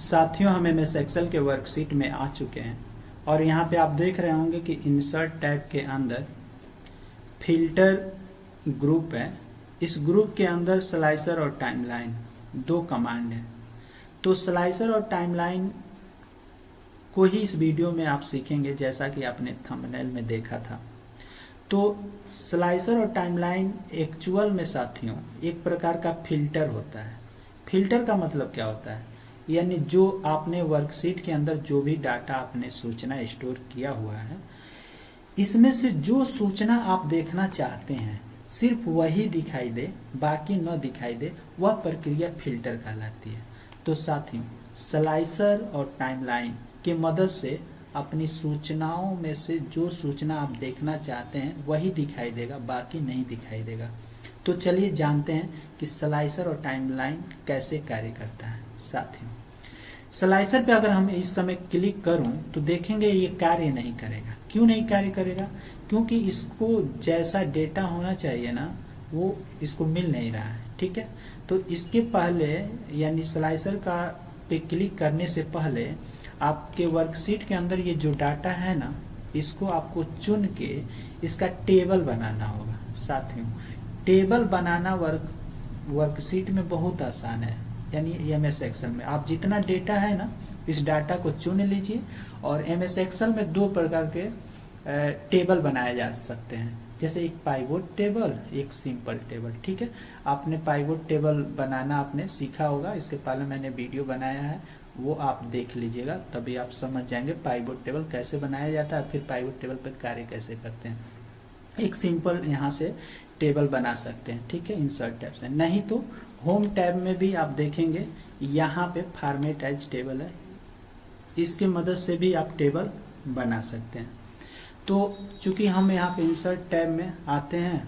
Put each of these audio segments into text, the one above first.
साथियों, हम MS Excel के वर्कशीट में आ चुके हैं और यहाँ पे आप देख रहे होंगे कि इंसर्ट टैब के अंदर फिल्टर ग्रुप है। इस ग्रुप के अंदर स्लाइसर और टाइमलाइन दो कमांड है। तो स्लाइसर और टाइमलाइन को ही इस वीडियो में आप सीखेंगे, जैसा कि आपने थंबनेल में देखा था। तो स्लाइसर और टाइमलाइन एक्चुअल में साथियों एक प्रकार का फिल्टर होता है। फिल्टर का मतलब क्या होता है? यानी जो आपने वर्कशीट के अंदर जो भी डाटा आपने सूचना स्टोर किया हुआ है, इसमें से जो सूचना आप देखना चाहते हैं सिर्फ वही दिखाई दे, बाकी न दिखाई दे, वह प्रक्रिया फिल्टर कहलाती है। तो साथियों, स्लाइसर और टाइमलाइन की मदद से अपनी सूचनाओं में से जो सूचना आप देखना चाहते हैं वही दिखाई देगा, बाकी नहीं दिखाई देगा। तो चलिए जानते हैं कि स्लाइसर और टाइमलाइन कैसे कार्य करता है। साथियों, स्लाइसर पे अगर हम इस समय क्लिक करूं तो देखेंगे ये कार्य नहीं करेगा। क्यों नहीं कार्य करेगा? क्योंकि इसको जैसा डेटा होना चाहिए ना, वो इसको मिल नहीं रहा है। ठीक है, तो इसके पहले यानी स्लाइसर का पे क्लिक करने से पहले आपके वर्कशीट के अंदर ये जो डाटा है ना, इसको आपको चुन के इसका टेबल बनाना होगा। साथियों, टेबल बनाना वर्कशीट में बहुत आसान है, यानी एमएस एक्सेल में आप जितना डेटा है ना, इस डाटा को चुन लीजिए। और एमएस एक्सेल में दो प्रकार के टेबल बनाए जा सकते हैं, जैसे एक पाइवोट टेबल, एक सिंपल टेबल। ठीक है, आपने पाइवोट टेबल बनाना आपने सीखा होगा, इसके पहले मैंने वीडियो बनाया है, वो आप देख लीजिएगा, तभी आप समझ जाएंगे पाइवोट टेबल कैसे बनाया जाता है, फिर पाइवोट टेबल पर कार्य कैसे करते हैं। एक सिंपल यहाँ से टेबल बना सकते हैं। ठीक है, इंसर्ट टैब से, नहीं तो होम टैब में भी आप देखेंगे यहाँ पे फॉर्मेट एज टेबल है, इसकी मदद से भी आप टेबल बना सकते हैं। तो चूंकि हम यहाँ पे इंसर्ट टैब में आते हैं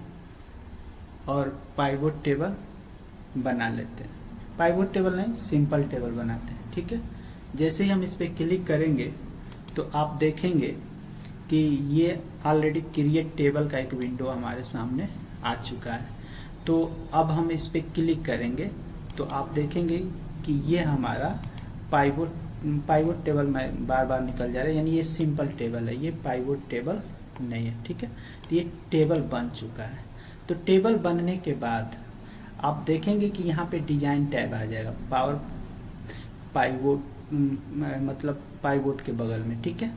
और पाइवोट टेबल बना लेते हैं। पाइवोट टेबल नहीं, सिंपल टेबल बनाते हैं। ठीक है, जैसे ही हम इस पर क्लिक करेंगे तो आप देखेंगे कि ये ऑलरेडी क्रिएट टेबल का एक विंडो हमारे सामने आ चुका है। तो अब हम इस पर क्लिक करेंगे तो आप देखेंगे कि ये हमारा पाइवोट टेबल में बार बार निकल जा रहा है, यानी ये सिंपल टेबल है, ये पाइवोट टेबल नहीं है। ठीक है, तो ये टेबल बन चुका है। तो टेबल बनने के बाद आप देखेंगे कि यहाँ पे डिजाइन टैब आ जाएगा, पावर पाइवोट मतलब पाइवोट के बगल में। ठीक है,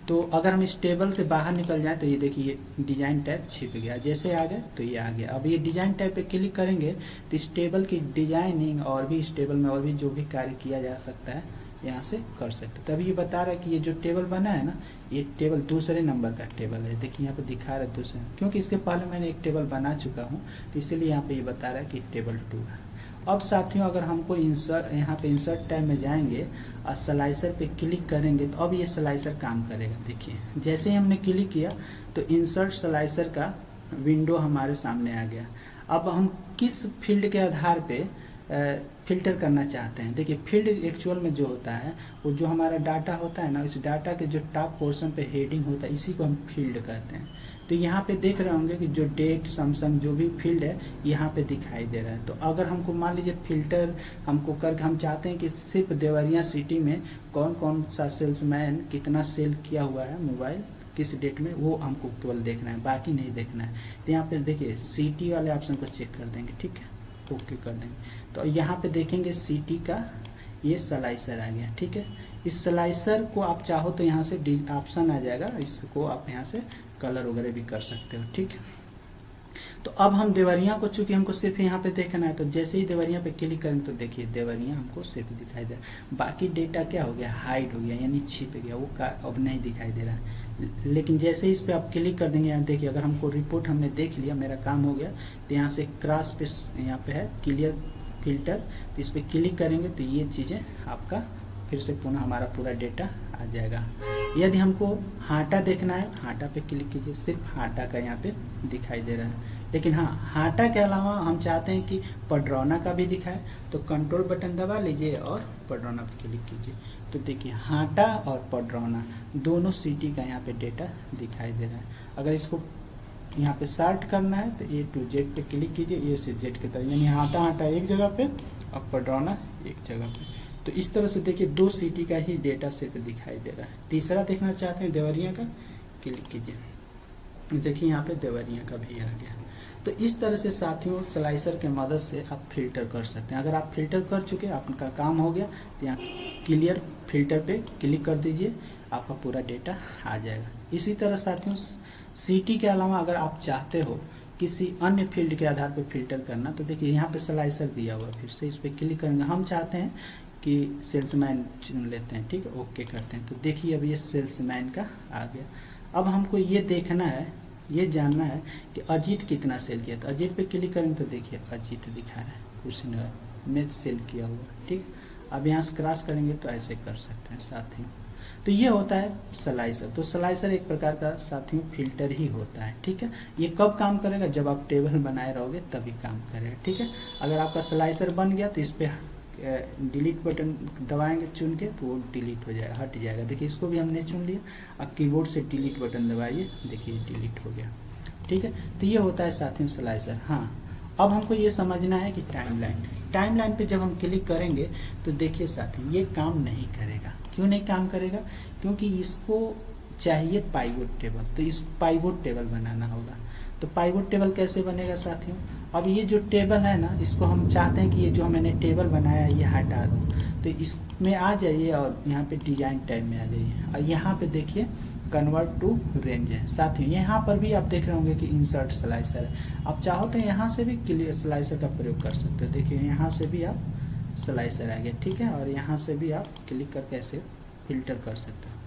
तो अगर हम इस टेबल से बाहर निकल जाएं तो ये देखिए ये डिजाइन टैब छिप गया, जैसे आ गया तो ये आ गया। अब ये डिजाइन टैब पे क्लिक करेंगे तो इस टेबल की डिजाइनिंग और भी इस टेबल में और भी जो भी कार्य किया जा सकता है यहाँ से कर सकते हैं। तभी ये बता रहा है कि ये जो टेबल बना है ना, ये टेबल दूसरे नंबर का टेबल है। देखिए यहाँ पे दिखा रहा है दूसरे, क्योंकि इसके पहले मैंने एक टेबल बना चुका हूँ, तो इसीलिए यहाँ पे ये बता रहा है कि टेबल 2 है। अब साथियों, अगर हमको यहाँ पे इंसर्ट टैब में जाएंगे और स्लाइसर पे क्लिक करेंगे तो अब ये स्लाइसर काम करेगा। देखिए जैसे ही हमने क्लिक किया तो इंसर्ट स्लाइसर का विंडो हमारे सामने आ गया। अब हम किस फील्ड के आधार पे फिल्टर करना चाहते हैं। देखिए फील्ड एक्चुअल में जो होता है, वो जो हमारा डाटा होता है ना, इस डाटा के जो टॉप पोर्शन पे हेडिंग होता है, इसी को हम फील्ड कहते हैं। तो यहाँ पे देख रहे होंगे कि जो डेट सैमसंग जो भी फील्ड है यहाँ पे दिखाई दे रहा है। तो अगर हमको मान लीजिए फिल्टर हमको करके हम चाहते हैं कि सिर्फ देवरिया सिटी में कौन कौन सा सेल्समैन कितना सेल किया हुआ है मोबाइल किस डेट में, वो हमको केवल देखना है, बाकी नहीं देखना है। तो यहाँ पे देखिए सिटी वाले ऑप्शन को चेक कर देंगे। ठीक है, ओके कर देंगे तो यहाँ पे देखेंगे सिटी का ये स्लाइसर आ गया। ठीक है, इस स्लाइसर को आप चाहो तो यहाँ से ऑप्शन आ जाएगा, इसको आप यहाँ से कलर वगैरह भी कर सकते हो। ठीक है, तो अब हम देवरिया को चूंकि हमको सिर्फ यहाँ पे देखना है, तो जैसे ही देवरिया पे क्लिक करेंगे तो देखिए देवरिया हमको सिर्फ दिखाई दे रहा है, बाकी डेटा क्या हो गया, हाइड हो गया, यानी छिप गया, वो अब नहीं दिखाई दे रहा है। लेकिन जैसे ही इस पर आप क्लिक कर देंगे, यहाँ देखिए अगर हमको रिपोर्ट हमने देख लिया, मेरा काम हो गया, तो यहाँ से क्रॉस पे यहाँ पे है क्लियर फिल्टर, तो इस पर क्लिक करेंगे तो ये चीज़ें आपका फिर से पुनः हमारा पूरा डेटा आ जाएगा। यदि हमको हाटा देखना है, हाटा पे क्लिक कीजिए, सिर्फ हाटा का यहाँ पे दिखाई दे रहा है। लेकिन हाँ, हाटा के अलावा हम चाहते हैं कि पडरौना का भी दिखाए, तो कंट्रोल बटन दबा लीजिए और पडरौना पे क्लिक कीजिए। तो देखिए हाटा और पडरौना दोनों सिटी का यहाँ पे डेटा दिखाई दे रहा है। अगर इसको यहाँ पे शार्ट करना है तो A to Z पे क्लिक कीजिए, A से Z की तरह, यानी हाटा हाटा एक जगह पे और पडरौना एक जगह पे। तो इस तरह से देखिए 2 सिटी का ही डेटा सेट दिखाई दे रहा है। तीसरा देखना चाहते हैं देवरिया का, क्लिक कीजिए, देखिए यहाँ पे देवरिया का भी आ गया। तो इस तरह से साथियों स्लाइसर के मदद से आप फिल्टर कर सकते हैं। अगर आप फिल्टर कर चुके, आपका काम हो गया, तो यहाँ क्लियर फिल्टर पे क्लिक कर दीजिए, आपका पूरा डेटा आ जाएगा। इसी तरह साथियों सिटी के अलावा अगर आप चाहते हो किसी अन्य फील्ड के आधार पर फिल्टर करना, तो देखिए यहाँ पे स्लाइसर दिया हुआ है, फिर से इस पर क्लिक करेंगे। हम चाहते हैं कि सेल्समैन चुन लेते हैं, ठीक है, ओके करते हैं। तो देखिए अब ये सेल्समैन का आ गया। अब हमको ये देखना है, ये जानना है कि अजीत कितना सेल किया। तो अजीत पे क्लिक करेंगे तो देखिए अजीत दिखा रहा है, कुछ में सेल किया हुआ, ठीक। अब यहाँ से क्रॉस करेंगे तो ऐसे कर सकते हैं साथियों। तो ये होता है स्लाइसर। तो स्लाइसर एक प्रकार का साथियों फिल्टर ही होता है, ठीक है। ये कब काम करेगा, जब आप टेबल बनाए रहोगे तभी काम करेगा, ठीक है। अगर आपका स्लाइसर बन गया तो इस पर डिलीट बटन दबाएंगे चुन के, तो वो डिलीट हो जाएगा, हट जाएगा। देखिए इसको भी हमने चुन लिया। अब कीबोर्ड से डिलीट बटन दबाइए, देखिए डिलीट हो गया, ठीक है। तो ये होता है साथियों स्लाइसर। हाँ, अब हमको ये समझना है कि टाइमलाइन पे जब हम क्लिक करेंगे तो देखिए साथियों ये काम नहीं करेगा। क्यों नहीं काम करेगा, क्योंकि इसको चाहिए पाइवोट टेबल। तो इस पाइवोट टेबल बनाना होगा। तो पाइवोट टेबल कैसे बनेगा साथियों, अब ये जो टेबल है ना, इसको हम चाहते हैं कि ये जो मैंने टेबल बनाया ये हटा दूँ। तो इसमें आ जाइए और यहाँ पे डिजाइन टैब में आ जाइए, और यहाँ पे देखिए कन्वर्ट टू रेंज है साथियों। यहाँ पर भी आप देख रहे होंगे कि इंसर्ट स्लाइसर है। आप चाहो तो यहाँ से भी क्लियर स्लाइसर का प्रयोग कर सकते हो। देखिए यहाँ से भी आप स्लाइसर आ गया, ठीक है। और यहाँ से भी आप क्लिक करके ऐसे फिल्टर कर सकते हो।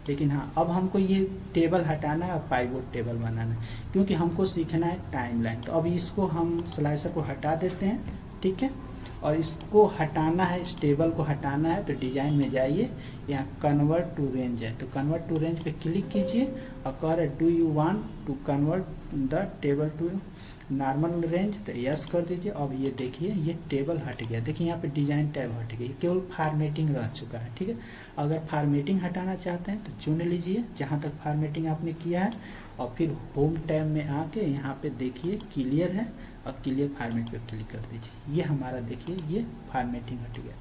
लेकिन हाँ, अब हमको ये टेबल हटाना है और पाइवोट टेबल बनाना है, क्योंकि हमको सीखना है टाइमलाइन। तो अब इसको हम स्लाइसर को हटा देते हैं, ठीक है। और इसको हटाना है, इस टेबल को हटाना है, तो डिजाइन में जाइए, यहाँ कन्वर्ट टू रेंज है, तो कन्वर्ट टू रेंज पे क्लिक कीजिए और कह रहे do you want to convert the table to normal range, तो यस कर दीजिए। अब ये देखिए ये टेबल हट गया, देखिए यहाँ पे डिजाइन टैब हट गई, केवल फॉर्मेटिंग रह चुका है, ठीक है। अगर फॉर्मेटिंग हटाना चाहते हैं तो चुन लीजिए जहाँ तक फॉर्मेटिंग आपने किया है, और फिर होम टैब में आके यहाँ पे देखिए क्लियर है, और क्लियर फॉर्मेट पे क्लिक कर दीजिए। ये हमारा देखिए ये फॉर्मेटिंग हट गया।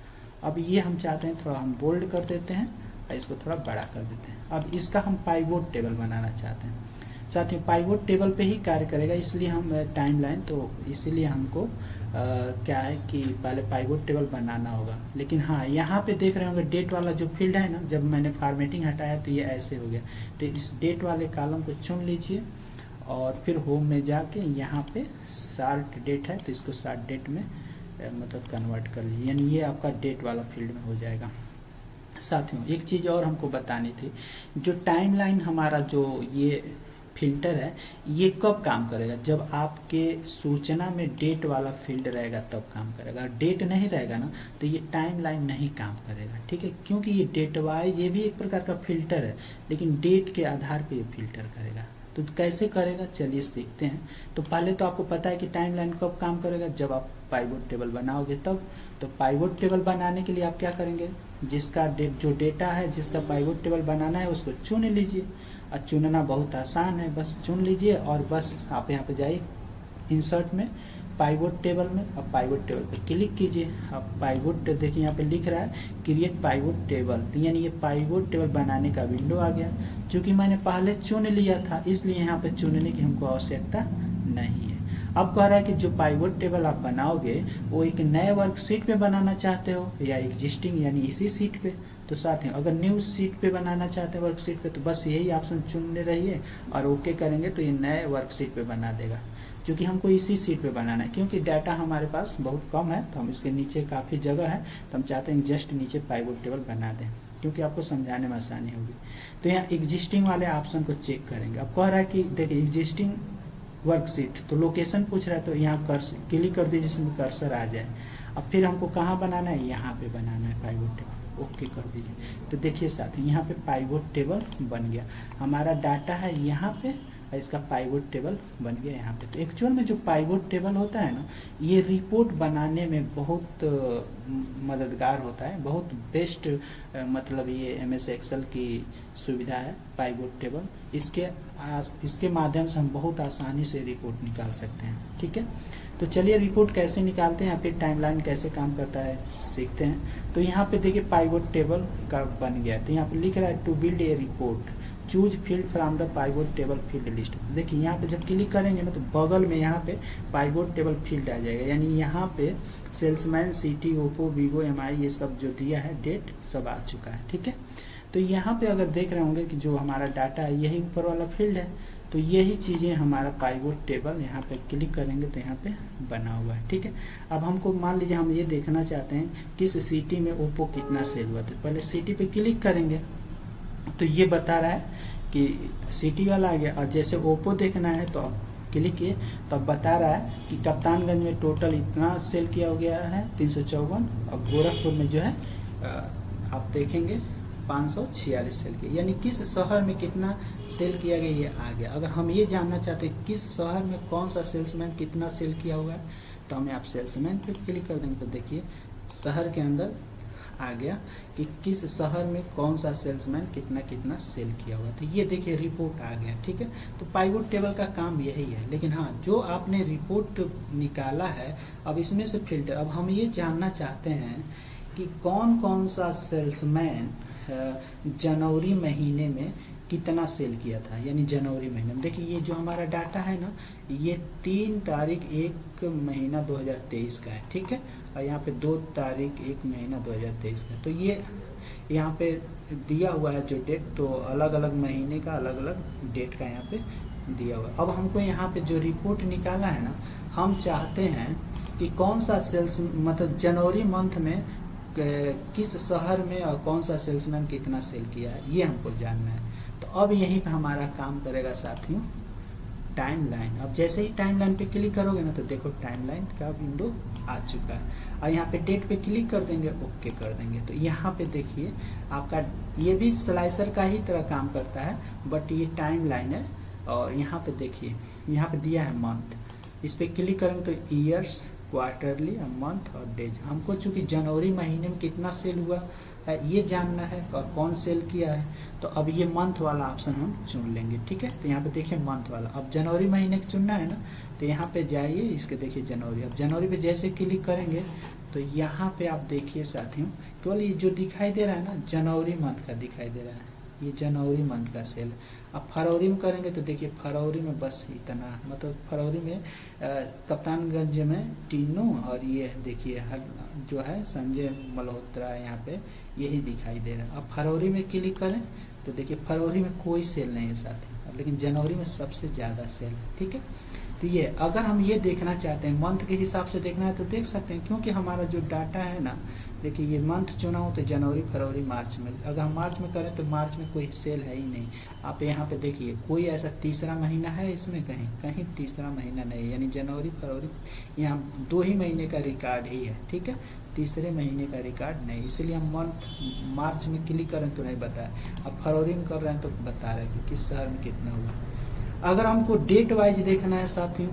अब ये हम चाहते हैं थोड़ा हम बोल्ड कर देते हैं और इसको थोड़ा बड़ा कर देते हैं। अब इसका हम पाइवोट टेबल बनाना चाहते हैं साथियों। पाइवोट टेबल पे ही कार्य करेगा, इसलिए हम टाइमलाइन, तो इसीलिए हमको क्या है कि पहले पाइवोट टेबल बनाना होगा। लेकिन हाँ, यहाँ पे देख रहे होंगे डेट वाला जो फील्ड है ना, जब मैंने फॉर्मेटिंग हटाया तो ये ऐसे हो गया। तो इस डेट वाले कॉलम को चुन लीजिए और फिर होम में जाके यहाँ पे शार्ट डेट है, तो इसको शार्ट डेट में मतलब कन्वर्ट कर लीजिए, यानी ये आपका डेट वाला फील्ड में हो जाएगा। साथियों एक चीज़ और हमको बतानी थी, जो टाइमलाइन हमारा जो ये फिल्टर है ये कब काम करेगा, जब आपके सूचना में डेट वाला फील्ड रहेगा तब काम करेगा। डेट नहीं रहेगा ना तो ये टाइमलाइन नहीं काम करेगा, ठीक है। क्योंकि ये डेट वाइज, ये भी एक प्रकार का फिल्टर है, लेकिन डेट के आधार पे ये फिल्टर करेगा। तो कैसे करेगा चलिए सीखते हैं। तो पहले तो आपको पता है कि टाइमलाइन कब काम करेगा, जब आप पाइवोट टेबल बनाओगे तब। तो पाइवोट टेबल बनाने के लिए आप क्या करेंगे, जिसका जो डेटा है, जिसका पाइवोट टेबल बनाना है उसको चुन लीजिए। और चुनना बहुत आसान है, बस चुन लीजिए और बस आप यहाँ पे जाइए इंसर्ट में, पाइवोट टेबल में, अब पाइवोट टेबल पे क्लिक कीजिए। अब पाइवोट देखिए यहाँ पे लिख रहा है क्रिएट पाइवोट टेबल, तो यानी ये पाइवोट टेबल बनाने का विंडो आ गया। चूँकि मैंने पहले चुन लिया था इसलिए यहाँ पे चुनने की हमको आवश्यकता नहीं है। अब कह रहा है कि जो पाइवोट टेबल आप बनाओगे वो एक नए वर्कशीट पे बनाना चाहते हो या एग्जिस्टिंग यानी इसी सीट पे। तो साथियों अगर न्यू सीट पे बनाना चाहते हैं वर्कशीट पे, तो बस यही ऑप्शन चुनने रहिए और ओके करेंगे तो ये नए वर्कशीट पे बना देगा। क्योंकि हमको इसी सीट पे बनाना है, क्योंकि डाटा हमारे पास बहुत कम है, तो हम इसके नीचे काफ़ी जगह है, तो हम चाहते हैं जस्ट नीचे पाइवोट टेबल बना दें, क्योंकि आपको समझाने में आसानी होगी। तो यहाँ एग्जिस्टिंग वाले ऑप्शन को चेक करेंगे। अब कह रहा है कि देखिए एग्जिस्टिंग वर्कशीट, तो लोकेशन पूछ रहा है, तो यहाँ कर्सर क्लिक कर दीजिए जिसमें कर्सर आ जाए। अब फिर हमको कहाँ बनाना है, यहाँ पे बनाना है पाइवोट टेबल, ओके कर दीजिए। तो देखिए साथ यहाँ पे पाइवोट टेबल बन गया, हमारा डाटा है यहाँ पे, इसका पाइवोट टेबल बन गया यहाँ पे। तो एक्चुअल में जो पाइवोट टेबल होता है ना, ये रिपोर्ट बनाने में बहुत मददगार होता है, बहुत बेस्ट, मतलब ये MS एक्सेल की सुविधा है पाइवोट टेबल। इसके माध्यम से हम बहुत आसानी से रिपोर्ट निकाल सकते हैं, ठीक है। तो चलिए रिपोर्ट कैसे निकालते हैं या फिर टाइमलाइन कैसे काम करता है सीखते हैं। तो यहाँ पे देखिए पाइवोट टेबल का बन गया है। तो यहाँ पे लिख रहा है to build a report choose field from the pivot table field list. देखिए यहाँ पे जब क्लिक करेंगे ना तो बगल में यहाँ पे पाइवोट टेबल फील्ड आ जाएगा, यानी यहाँ पे salesman, city, Oppo, Vivo, MI ये सब जो दिया है डेट सब आ चुका है। ठीक है, तो यहाँ पे अगर देख रहे होंगे कि जो हमारा डाटा है यही ऊपर वाला फील्ड है, तो यही चीज़ें हमारा पाइवोट टेबल यहाँ पे क्लिक करेंगे तो यहाँ पे बना हुआ है। ठीक है, अब हमको मान लीजिए हम ये देखना चाहते हैं किस सिटी में ओप्पो कितना सेल हुआ, तो पहले सिटी पे क्लिक करेंगे तो ये बता रहा है कि सिटी वाला आ गया। और जैसे ओप्पो देखना है तो अब क्लिक किए तो अब बता रहा है कि कप्तानगंज में टोटल इतना सेल किया गया है 354, और गोरखपुर में जो है आप देखेंगे 546 सेल किया, यानी किस शहर में कितना सेल किया गया ये आ गया। अगर हम ये जानना चाहते हैं किस शहर में कौन सा सेल्समैन कितना सेल किया हुआ है तो हमें आप सेल्समैन पे क्लिक कर देंगे तो देखिए शहर के अंदर आ गया कि किस शहर में कौन सा सेल्समैन कितना कितना सेल किया हुआ। तो ये देखिए रिपोर्ट आ गया। ठीक है, तो पाइवोट टेबल का काम यही है, लेकिन हाँ जो आपने रिपोर्ट निकाला है अब इसमें से फिल्टर, अब हम ये जानना चाहते हैं कि कौन कौन सा सेल्समैन जनवरी महीने में कितना सेल किया था, यानी जनवरी महीने में। देखिए ये जो हमारा डाटा है ना ये 3 तारीख 1 महीना 2023 का है। ठीक है, और यहाँ पे 2 तारीख 1 महीना 2023 का, तो ये यहाँ पे दिया हुआ है जो डेट, तो अलग अलग महीने का अलग अलग डेट का यहाँ पे दिया हुआ है। अब हमको यहाँ पे जो रिपोर्ट निकाला है ना, हम चाहते हैं कि कौन सा सेल्स मतलब जनवरी मंथ में किस शहर में और कौन सा सेल्समैन कितना सेल किया है ये हमको जानना है। तो अब यहीं पे हमारा काम करेगा साथियों टाइमलाइन। अब जैसे ही टाइमलाइन पे क्लिक करोगे ना तो देखो टाइमलाइन का विंडो आ चुका है, और यहाँ पे डेट पे क्लिक कर देंगे, ओके कर देंगे, तो यहाँ पे देखिए आपका ये भी स्लाइसर का ही तरह काम करता है बट ये टाइमलाइन है। और यहाँ पे देखिए यहाँ पे दिया है मंथ, इस पे क्लिक करेंगे तो ईयर्स, क्वार्टरली, मंथ और डेज। हमको चूंकि जनवरी महीने में कितना सेल हुआ है ये जानना है और कौन सेल किया है, तो अब ये मंथ वाला ऑप्शन हम चुन लेंगे। ठीक है, तो यहाँ पे देखिए मंथ वाला, अब जनवरी महीने का चुनना है ना तो यहाँ पे जाइए, इसके देखिए जनवरी। अब जनवरी पे जैसे क्लिक करेंगे तो यहाँ पे आप देखिए साथियों केवल ये जो दिखाई दे रहा है ना जनवरी मंथ का दिखाई दे रहा है, ये जनवरी मंथ का सेल। अब फरवरी में करेंगे तो देखिए फरवरी में बस इतना, मतलब फरवरी में कप्तानगंज में टीनू और ये देखिए हर जो है संजय मल्होत्रा यहाँ पे यही दिखाई दे रहा है। अब फरवरी में क्लिक करें तो देखिए फरवरी में कोई सेल नहीं है साथी, लेकिन जनवरी में सबसे ज़्यादा सेल। ठीक है, तो ये अगर हम ये देखना चाहते हैं मंथ के हिसाब से देखना है तो देख सकते हैं, क्योंकि हमारा जो डाटा है ना देखिए ये मंथ चुना हो तो जनवरी, फरवरी, मार्च में, अगर हम मार्च में करें तो मार्च में कोई सेल है ही नहीं। आप यहाँ पे देखिए कोई ऐसा तीसरा महीना है इसमें, कहीं तीसरा महीना नहीं है, यानी जनवरी फरवरी यहाँ 2 ही महीने का रिकॉर्ड ही है। ठीक है, तीसरे महीने का रिकॉर्ड नहीं, इसीलिए हम मंथ मार्च में क्लिक करें तो नहीं बताया, अब फरवरी में कर रहे हैं तो बता रहे हैं कि किस शहर में कितना हुआ। अगर हमको डेट वाइज देखना है साथियों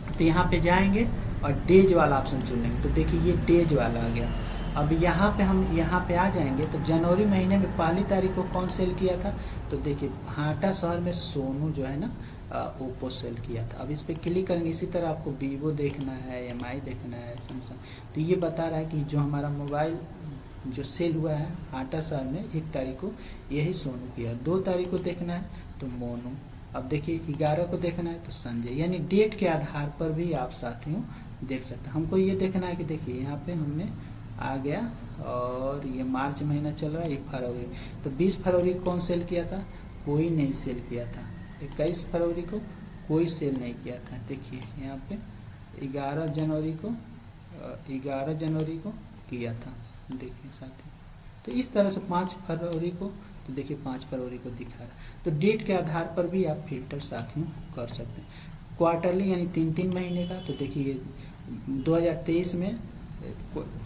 तो यहाँ पे जाएंगे और डेज वाला ऑप्शन चुन लेंगे, तो देखिए ये डेज वाला आ गया। अब यहाँ पे हम यहाँ पे आ जाएंगे तो जनवरी महीने में 1 तारीख को कौन सेल किया था, तो देखिए हाटा शहर में सोनू जो है ना ओप्पो सेल किया था। अब इस पर क्लिक करेंगे, इसी तरह आपको वीवो देखना है, एमआई देखना है, सैमसंग, तो ये बता रहा है कि जो हमारा मोबाइल जो सेल हुआ है हाटा शहर में 1 तारीख को यही सोनू किया, 2 तारीख को देखना है तो मोनू, अब देखिए 11 को देखना है तो संजय, यानी डेट के आधार पर भी आप साथियों देख सकते हैं। हमको ये देखना है कि देखिए यहाँ पे हमने आ गया और ये मार्च महीना चल रहा है, ये फरवरी, तो 20 फरवरी को कौन सेल किया था, कोई नहीं सेल किया था। 21 फरवरी को कोई सेल नहीं किया था। देखिए यहाँ पे 11 जनवरी को किया था, देखिए साथियों। तो इस तरह से 5 फरवरी को, तो देखिए 5 फरवरी को दिखा रहा है। तो डेट के आधार पर भी आप फिल्टर साथियों कर सकते हैं। क्वार्टरली यानी 3-3 महीने का, तो देखिए 2023 में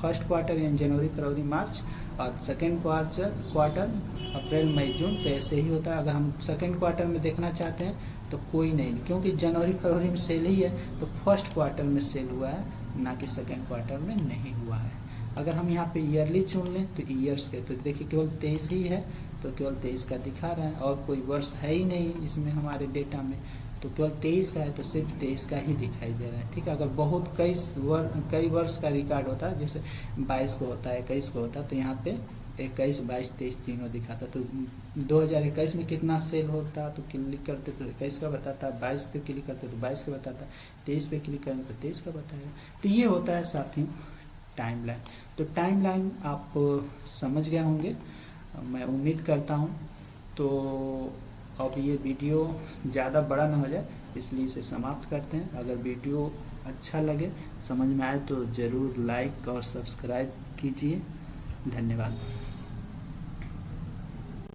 फर्स्ट क्वार्टर यानी जनवरी, फरवरी, मार्च, और सेकेंड क्वार्टर अप्रैल, मई, जून, तो ऐसे ही होता है। अगर हम सेकेंड क्वार्टर में देखना चाहते हैं तो कोई नहीं, क्योंकि जनवरी फरवरी में सेल ही है तो फर्स्ट क्वार्टर में सेल हुआ है, ना कि सेकेंड क्वार्टर में नहीं हुआ है। अगर हम यहाँ पे ईयरली चुन लें तो ईयर्स के, तो देखिए केवल 23 ही है तो केवल 23 का दिखा रहा है और कोई वर्ष है ही नहीं इसमें हमारे डेटा में। तो केवल 23 का है तो सिर्फ 23 का ही दिखाई दे रहा है। ठीक है, अगर बहुत कई वर्ष का रिकॉर्ड होता है, जैसे 22 को होता है, 21 को होता है, तो यहाँ पे 21, 22, 23 तीनों दिखाता। तो 2021 में कितना सेल होता तो क्लिक करते तो 21 का बताता, 22 पे क्लिक करते तो 22 का बताता, 23 पे क्लिक करें तो 23 का बताएगा। तो ये होता है साथियों टाइमलाइन। तो टाइमलाइन आप समझ गए होंगे, मैं उम्मीद करता हूँ। तो अब ये वीडियो ज़्यादा बड़ा ना हो जाए, इसलिए इसे समाप्त करते हैं। अगर वीडियो अच्छा लगे, समझ में आए, तो ज़रूर लाइक और सब्सक्राइब कीजिए। धन्यवाद।